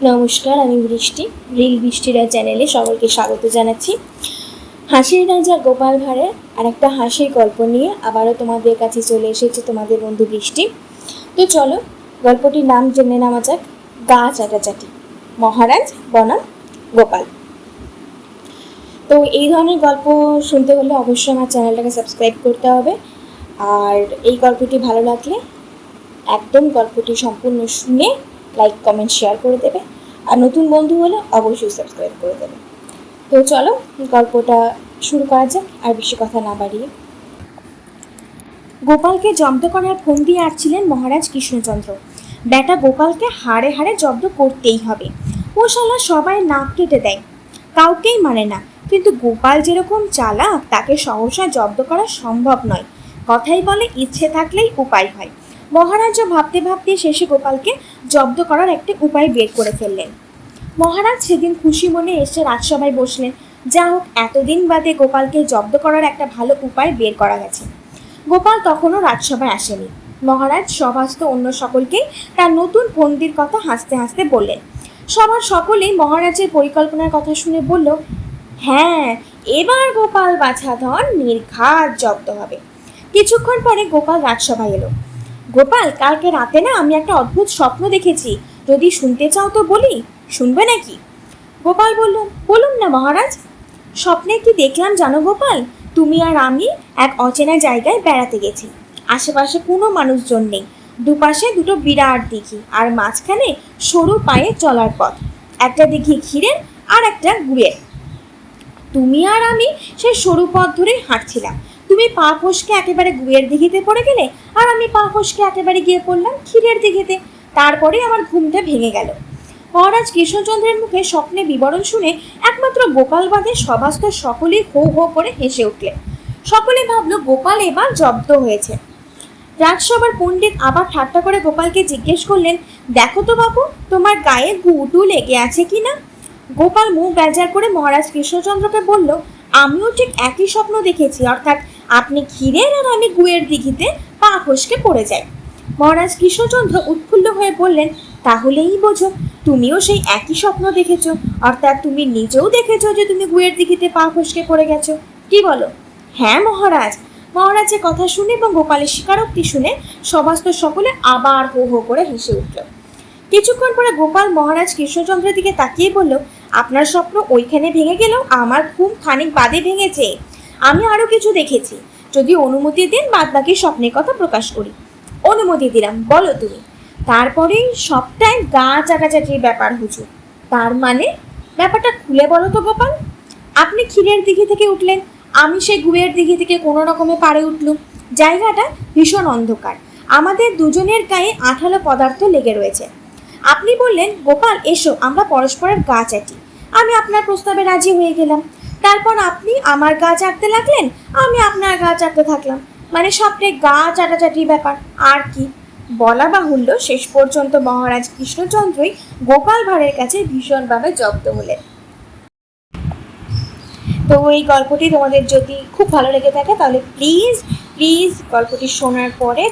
নমস্কার, আমি বৃষ্টি। রিল বৃষ্টিরা চ্যানেলে সকলকে স্বাগত জানাচ্ছি। হাসির রাজা গোপাল ভাঁড়ের আর একটা হাসির গল্প নিয়ে আবারও তোমাদের কাছে চলে এসেছে তোমাদের বন্ধু বৃষ্টি। তো চলো গল্পটির নাম জেনে নেওয়া যাক। গা চাটাচাটি, মহারাজ বনাম গোপাল। তো এই ধরনের গল্প শুনতে হলে অবশ্যই আমার চ্যানেলটাকে সাবস্ক্রাইব করতে হবে। আর এই গল্পটি ভালো লাগলে একদম গল্পটি সম্পূর্ণ শুনে লাইক কমেন্ট শেয়ার করে দেবে, আর নতুন বন্ধু হলে অবশ্যই সাবস্ক্রাইব করে দেবে। তো চলো গল্পটা শুরু করা যাক, আর বেশি কথা না বাড়িয়ে। গোপালকে জব্দ করার ফোন দিয়ে আসছিলেন মহারাজ কৃষ্ণচন্দ্র। বেটা গোপালকে হাড়ে হাড়ে জব্দ করতেই হবে। ও শালা সবাই নাক কেটে দেয়, কাউকেই মানে না। কিন্তু গোপাল যেরকম চালাক, তাকে সহসা জব্দ করা সম্ভব নয়। কথাই বলে ইচ্ছে থাকলেই উপায় হয়। মহারাজও ভাবতে ভাবতে শেষে গোপালকে জব্দ করার একটি উপায় বের করে ফেললেন। মহারাজ সেদিন খুশি মনে এসে রাজসভায় বসলেন। যা হোক, এতদিন বাদে গোপালকে জব্দ করার একটা ভালো উপায় বের করা গেছে। গোপাল তখনও রাজসভায় আসেনি। মহারাজ সভাস্থ অন্য সকলকেই তার নতুন ফন্দির কথা হাসতে হাসতে বললেন। সবার সকলেই মহারাজের পরিকল্পনার কথা শুনে বলল, হ্যাঁ, এবার গোপাল বাছাধন নির্ঘাত জব্দ হবে। কিছুক্ষণ পরে গোপাল রাজসভায় এলো। গোপাল, কালকে রাতে না আমি একটা অদ্ভুত স্বপ্ন দেখেছি, যদি শুনতে চাও তো বলি, শুনবে নাকি? গোপাল বলল, বলুন না মহারাজ। স্বপ্নে কি দেখলাম জানো গোপাল? তুমি আর আমি এক অচেনা জায়গায় বেড়াতে গেছি। আশেপাশে কোনো মানুষজন নেই। দুপাশে দুটো বিরাট দিঘি, আর মাঝখানে সরু পায়ে চলার পথ। একটা দিঘি ক্ষীরের আর একটা গুড়ের। তুমি আর আমি সেই সরু পথ ধরে হাঁটছিলাম। তুমি পা ফসকে একেবারে গুড়ের দিঘিতে পড়ে গেলে, আর আমি পা ফসকে একেবারে গিয়ে পড়লাম ক্ষীরের দিঘিতে। তারপরে আমার ঘুমটা ভেঙে গেল। মহারাজ কৃষ্ণচন্দ্রের মুখে স্বপ্নে বিবরণ শুনে একমাত্র গোপাল বাদে সভাস্থ সকলেই হো হো করে হেসে উঠলেন। সকলে ভাবল গোপাল এবার জব্দ হয়েছে। রাজসভার পণ্ডিত আবার ঠাট্টা করে গোপালকে জিজ্ঞেস করলেন, দেখো তো বাবু, তোমার গায়ে গুটু লেগে আছে কি না? গোপাল মুখ বেজার করে মহারাজ কৃষ্ণচন্দ্রকে বলল, আমিও ঠিক একই স্বপ্ন দেখেছি, অর্থাৎ আপনি ক্ষীরের আর আমি গুয়ের দিঘিতে পা ফসকে পড়ে যাই। মহারাজ কৃষ্ণচন্দ্র উৎফুল্ল হয়ে বললেন, তাহলেই বোঝো তুমিও সেই একই স্বপ্ন দেখেছো, অর্থাৎ তুমি নিজেও দেখেছো যে তুমি গুয়ের দিঘিতে পা ফসকে পড়ে গেছো। কি বলো? হ্যাঁ মহারাজ। মহারাজের কথা শুনে এবং গোপালের স্বীকারোক্তি শুনে সভাস্থ সকলে আবার হো হো করে হেসে উঠল। কিছুক্ষণ পরে গোপাল মহারাজ কৃষ্ণচন্দ্রের দিকে তাকিয়ে বলল, আপনার স্বপ্ন ওইখানে ভেঙে গেলেও আমার ঘুম খানিক বাদে ভেঙেছে। আমি আরও কিছু দেখেছি। যদি অনুমতি দিন বাদবাকি স্বপ্নের কথা প্রকাশ করি। অনুমতি দিলাম, বলো তুমি। তারপরেই সবটাই গা চাটাচাটির ব্যাপার হুজুর। তার মানে? ব্যাপারটা খুলে বলো তো গোপাল। আপনি ক্ষীরের দিঘি থেকে উঠলেন, আমি সেই গুয়ের দিঘি থেকে কোনো রকমে পাড়ে উঠলুম। জায়গাটা ভীষণ অন্ধকার, আমাদের দুজনের গায়ে আঠালো পদার্থ লেগে রয়েছে। আপনি বললেন, গোপাল এসো আমরা পরস্পরের গা চাটি। আমি আপনার প্রস্তাবে রাজি হয়ে গেলাম। তারপর আপনি আমার গা চাটতে লাগলেন, আমি আপনার গা চাটতে থাকলাম। মানে সবটাই গা চাটাচাটির ব্যাপার, আর কি। বলা বাহুল্য, শেষ পর্যন্ত মহারাজ কৃষ্ণচন্দ্রই গোপাল ভাঁড়ের কাছে ভীষণভাবে জব্দ হলেন। তো এই গল্পটি তোমাদের যদি খুব ভালো লেগে থাকে তাহলে প্লিজ প্লিজ গল্পটি শোনার পরে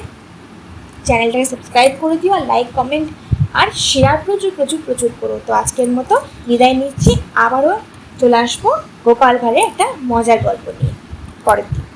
চ্যানেলটাকে সাবস্ক্রাইব করে দিও, আর লাইক কমেন্ট আর শেয়ার প্রচুর প্রচুর প্রচুর করো। তো আজকের মতো বিদায় নিচ্ছি, আবারও চলে আসবো গোপাল ভাঁড়ের একটা মজার গল্প নিয়ে পরের দিন।